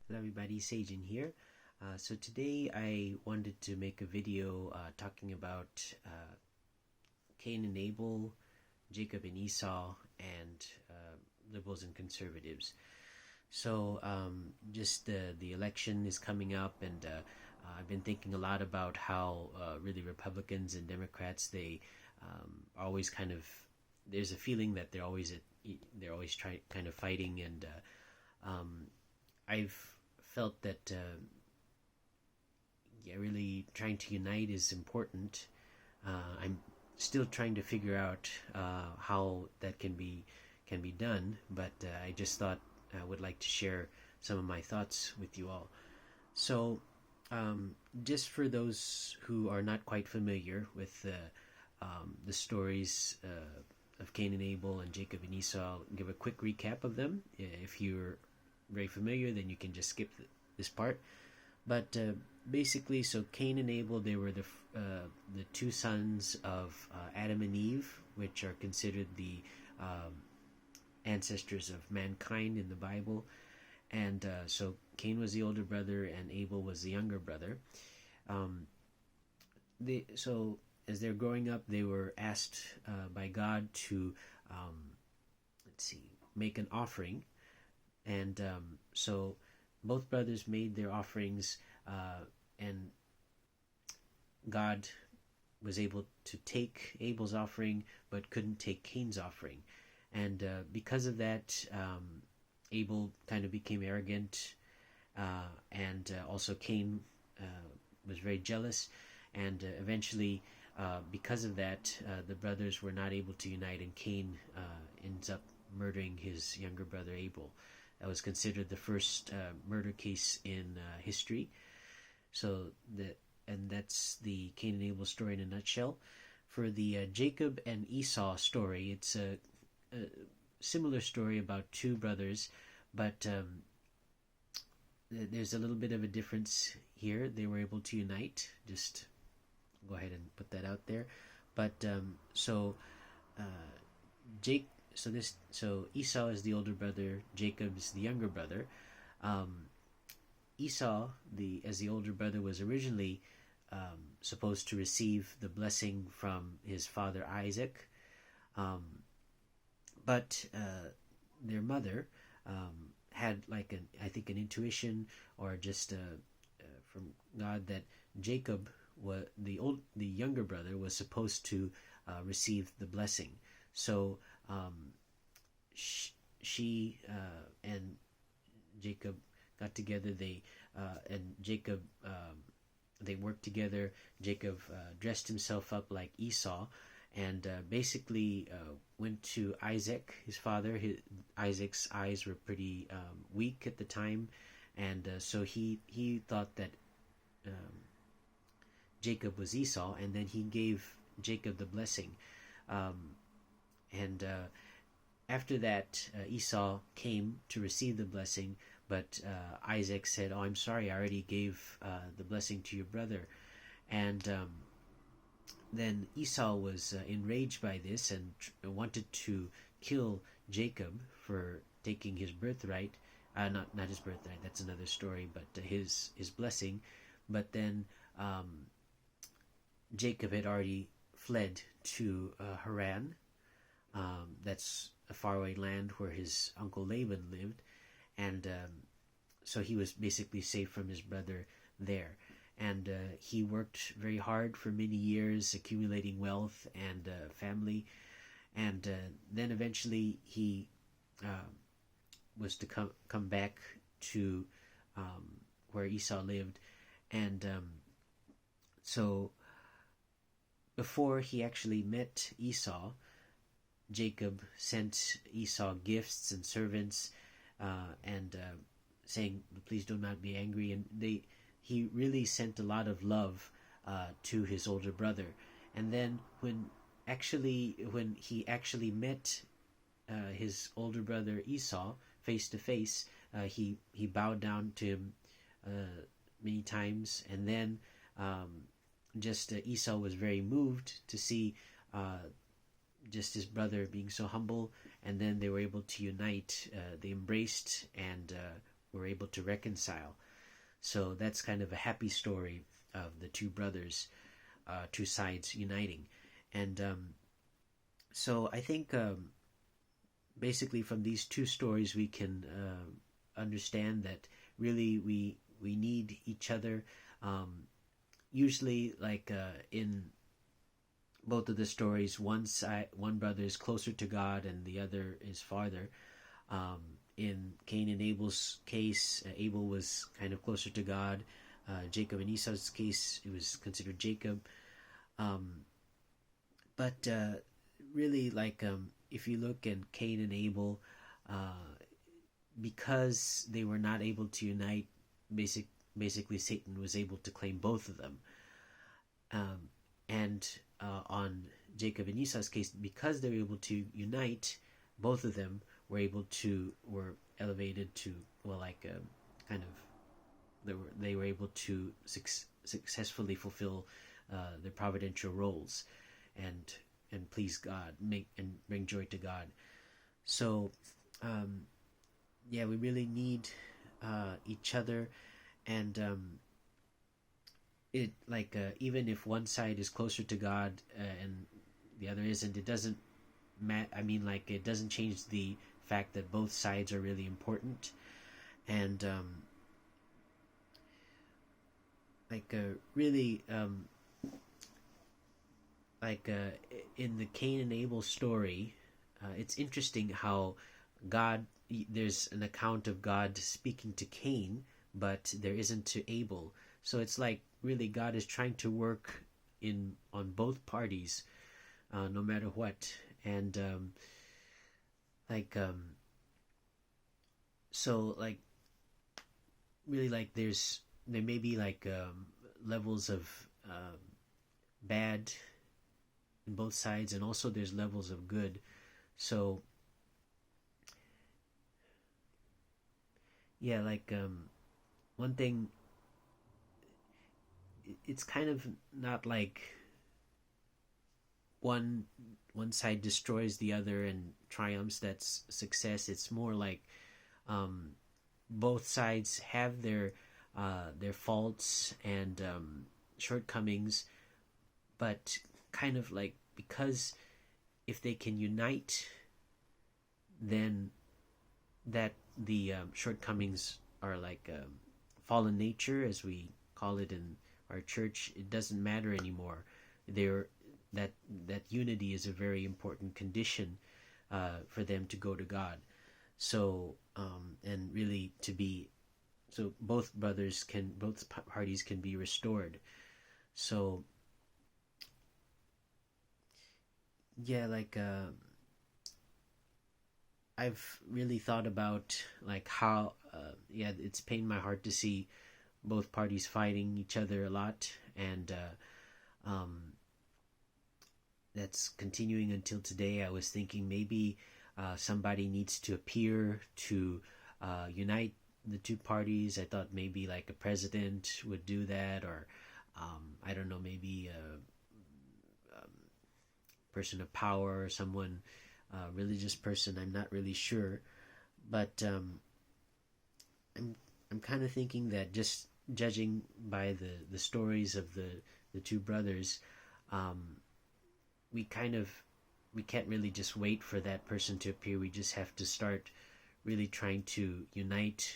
Hello everybody, Sajin here. So today I wanted to make a video talking about Cain and Abel, Jacob and Esau, and liberals and conservatives. So just the election is coming up, and I've been thinking a lot about how really Republicans and Democrats, they are always kind of, there's a feeling that they're always kind of fighting, and I've felt that really trying to unite is important. I'm still trying to figure out how that can be done, but I just thought I would like to share some of my thoughts with you all. So, just for those who are not quite familiar with the stories of Cain and Abel and Jacob and Esau, I'll give a quick recap of them. If you're very familiar, then you can just skip this part. But basically, so Cain and Abel, they were the two sons of Adam and Eve, which are considered the ancestors of mankind in the Bible. And so Cain was the older brother, and Abel was the younger brother. So as they're growing up, they were asked by God to make an offering. And so both brothers made their offerings, and God was able to take Abel's offering but couldn't take Cain's offering. And because of that, Abel kind of became arrogant, and also Cain was very jealous, and eventually, because of that, the brothers were not able to unite, and Cain ends up murdering his younger brother Abel. That was considered the first murder case in history. And that's the Cain and Abel story in a nutshell. For the Jacob and Esau story, it's a similar story about two brothers, but there's a little bit of a difference here. They were able to unite. Just go ahead and put that out there. But Jake. So Esau is the older brother, Jacob is the younger brother. Esau, as the older brother, was originally supposed to receive the blessing from his father Isaac, but their mother had I think an intuition, or just from God, that Jacob, the younger brother, was supposed to receive the blessing. So she and Jacob got together. They worked together. Jacob dressed himself up like Esau, and basically went to Isaac, his father. Isaac's eyes were pretty weak at the time, and so he thought that Jacob was Esau, and then he gave Jacob the blessing. And after that, Esau came to receive the blessing, but Isaac said, "Oh, I'm sorry, I already gave the blessing to your brother." And then Esau was enraged by this, and wanted to kill Jacob for taking his birthright. Not his birthright, that's another story, but his blessing. But then Jacob had already fled to Haran. That's a faraway land where his uncle Laban lived, and so he was basically safe from his brother there. And he worked very hard for many years, accumulating wealth and family, and then eventually he was to come back to where Esau lived. And so before he actually met Esau, Jacob sent Esau gifts and servants, and saying, "Please do not be angry." And he really sent a lot of love to his older brother. And then when he actually met his older brother Esau face to face, he bowed down to him many times. And then Esau was very moved to see just his brother being so humble, and then they were able to unite. They embraced and were able to reconcile. So that's kind of a happy story of the two brothers, two sides uniting. And so I think basically from these two stories we can understand that really we need each other. Usually, like in both of the stories, one brother is closer to God and the other is farther. In Cain and Abel's case, Abel was kind of closer to God. Jacob and Esau's case, it was considered Jacob. But really, like if you look at Cain and Abel, because they were not able to unite, basically Satan was able to claim both of them. And on Jacob and Esau's case, because they were able to unite, both of them were elevated to, well, like kind of they were able to successfully fulfill their providential roles and please God, make and bring joy to God. So yeah, we really need each other. And it like even if one side is closer to God and the other isn't, it doesn't I mean, like, it doesn't change the fact that both sides are really important. And really in the Cain and Abel story, it's interesting how there's an account of God speaking to Cain, but there isn't to Abel. So it's like really God is trying to work on both parties, no matter what. And so like really, like there may be like levels of bad in both sides, and also there's levels of good. So yeah, like one thing, it's kind of not like one side destroys the other and triumphs, that's success. It's more like both sides have their faults and shortcomings, but kind of like, because if they can unite, then that the shortcomings are like fallen nature, as we call it in our church. It doesn't matter anymore. That unity is a very important condition for them to go to God. So and really to be, so both parties can be restored. So yeah, like I've really thought about like how yeah, it's pained my heart to see both parties fighting each other a lot, and that's continuing until today. I was thinking maybe somebody needs to appear to unite the two parties. I thought maybe like a president would do that, or I don't know, maybe a person of power or someone, religious person. I'm not really sure, but I'm kind of thinking that, just judging by the stories of the two brothers, we can't really just wait for that person to appear. We just have to start really trying to unite,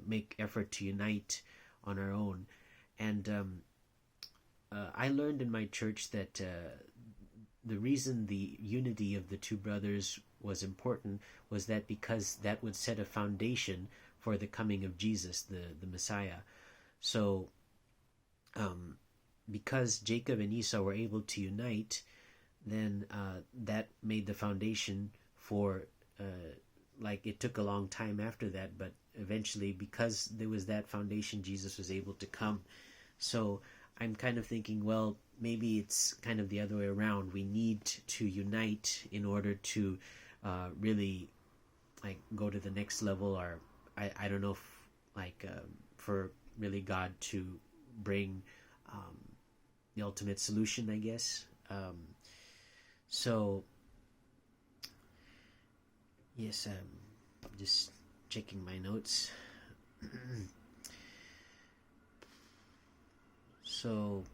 make effort to unite on our own. And I learned in my church that the reason the unity of the two brothers was important was that because that would set a foundation for the coming of Jesus, the Messiah. So because Jacob and Esau were able to unite, then that made the foundation for like, it took a long time after that, but eventually, because there was that foundation, Jesus was able to come. So I'm kind of thinking, well, maybe it's kind of the other way around. We need to unite in order to really like go to the next level, or I don't know if like for really God to bring the ultimate solution, I guess. So yes, Just checking my notes. So,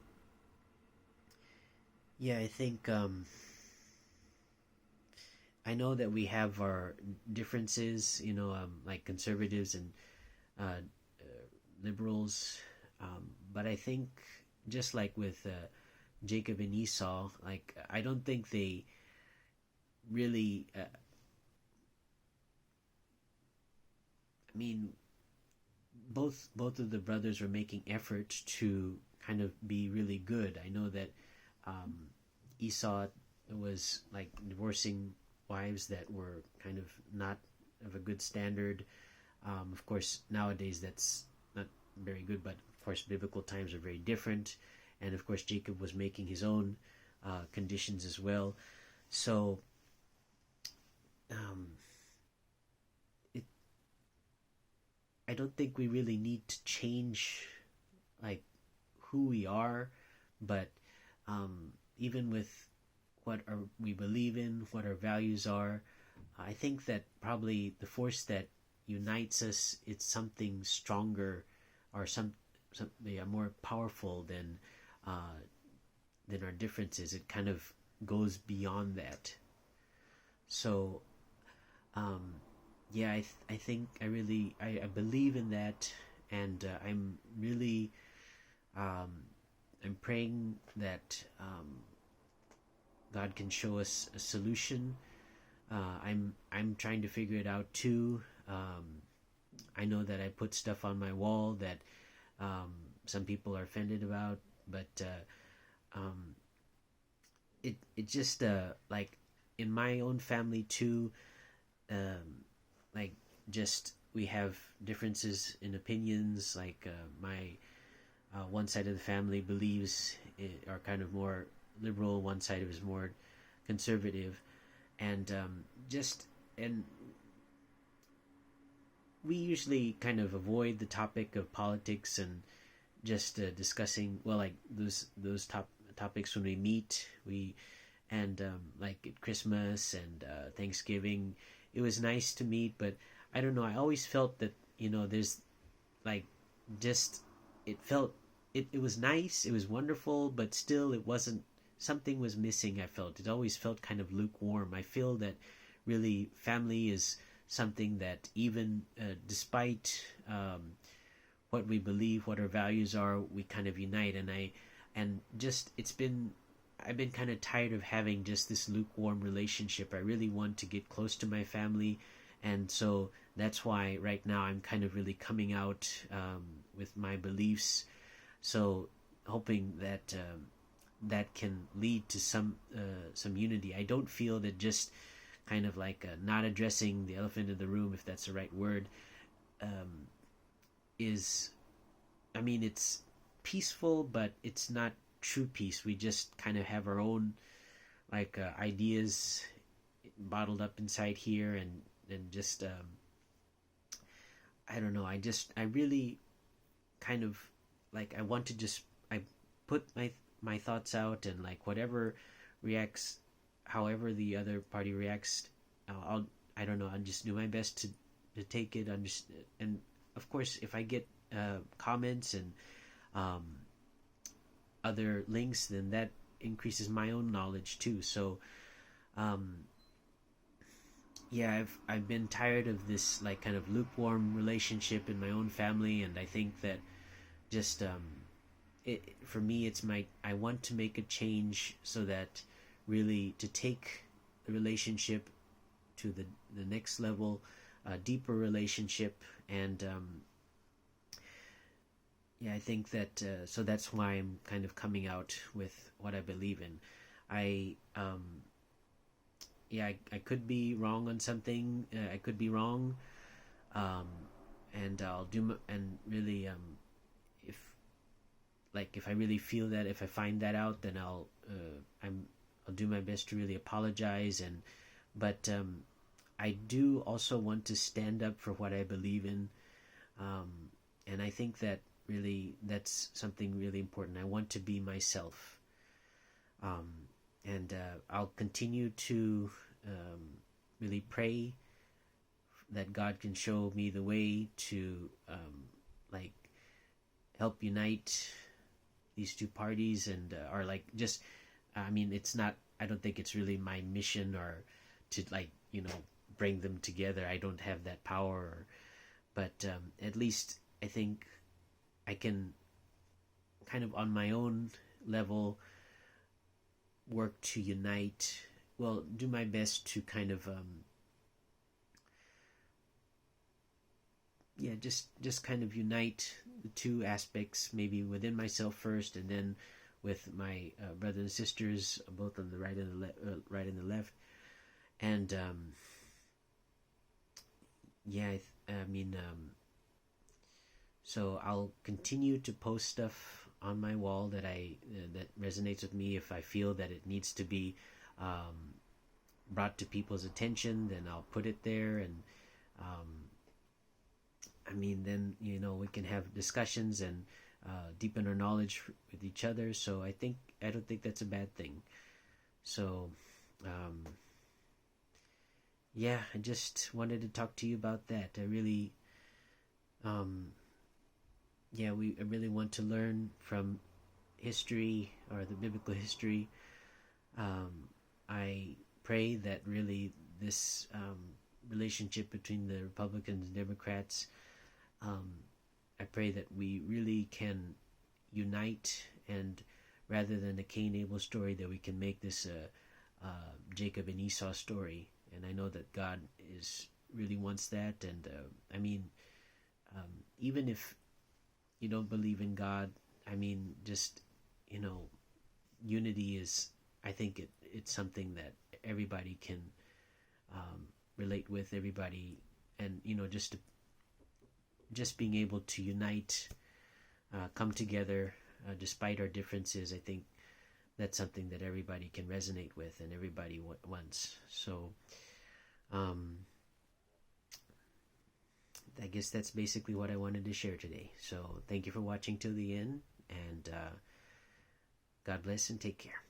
yeah, I think I know that we have our differences, like conservatives and uh, liberals, but I think just like with Jacob and Esau, like I don't think they really. I mean, both of the brothers were making efforts to kind of be really good. I know that um, Esau was like divorcing wives that were kind of not of a good standard. Of course, nowadays that's not very good, but of course, biblical times are very different. And of course, Jacob was making his own conditions as well. So, um, it, I don't think we really need to change like who we are, but even with we believe in, what our values are, I think that probably the force that unites us, it's something stronger or something more powerful than our differences. It kind of goes beyond that. So um, yeah, I think I believe in that, and I'm really um, I'm praying that God can show us a solution. I'm trying to figure it out too. I know that I put stuff on my wall that um, some people are offended about, but it just like in my own family too. Like just we have differences in opinions. Like my one side of the family believes are kind of more liberal, one side of it is more conservative, and just and we usually kind of avoid the topic of politics and just discussing like those topics when we meet. We and like at Christmas and Thanksgiving, it was nice to meet, but I don't know. I always felt that there's like just it was nice, it was wonderful, but still it wasn't. Something was missing. I felt it always felt kind of lukewarm. I feel that really family is something that even despite what we believe, what our values are, we kind of unite. And just I've been kind of tired of having just this lukewarm relationship. I really want to get close to my family, and so that's why right now I'm kind of really coming out with my beliefs. So hoping that that can lead to some unity. I don't feel that just kind of like not addressing the elephant in the room, if that's the right word, is, I mean, it's peaceful, but it's not true peace. We just kind of have our own like ideas bottled up inside here, and just I don't know. I really kind of like I want to just I put my thoughts out, and like whatever reacts, however the other party reacts, I don't know. I'll just do my best to take it. And of course, if I get comments and um, other links, then that increases my own knowledge too. So yeah, I've been tired of this like kind of lukewarm relationship in my own family, and I think that just for me it's I want to make a change so that really to take the relationship to the next level, a deeper relationship, and yeah, I think that so that's why I'm kind of coming out with what I believe in. I yeah, I could be wrong on something. I could be wrong, um, and I'll and really if if I really feel that, if I find that out, then I'll do my best to really apologize. And but I do also want to stand up for what I believe in, and I think that really that's something really important. I want to be myself, and I'll continue to really pray that God can show me the way to like help unite these two parties, and or like just, I mean, it's not, I don't think it's really my mission or to like, you know, bring them together. I don't have that power, but at least I think I can kind of on my own level work to unite, well, do my best to kind of yeah, just kind of unite the two aspects, maybe within myself first, and then with my brothers and sisters, both on the right and the right and the left, and yeah, I mean, so I'll continue to post stuff on my wall that that resonates with me. If I feel that it needs to be brought to people's attention, then I'll put it there, and I mean, then, you know, we can have discussions and deepen our knowledge with each other. So I don't think that's a bad thing. So yeah, I just wanted to talk to you about that. I really yeah, I really want to learn from history, or the biblical history. I pray that really this relationship between the Republicans and Democrats, I pray that we really can unite, and rather than a Cain and Abel story, that we can make this a Jacob and Esau story. And I know that God really wants that. And I mean, even if you don't believe in God, I mean, just, you know, unity is, I think it's something that everybody can relate with, everybody, and, you know, just being able to unite, come together despite our differences. I think that's something that everybody can resonate with, and everybody wants. So I guess that's basically what I wanted to share today. So thank you for watching till the end, and God bless and take care.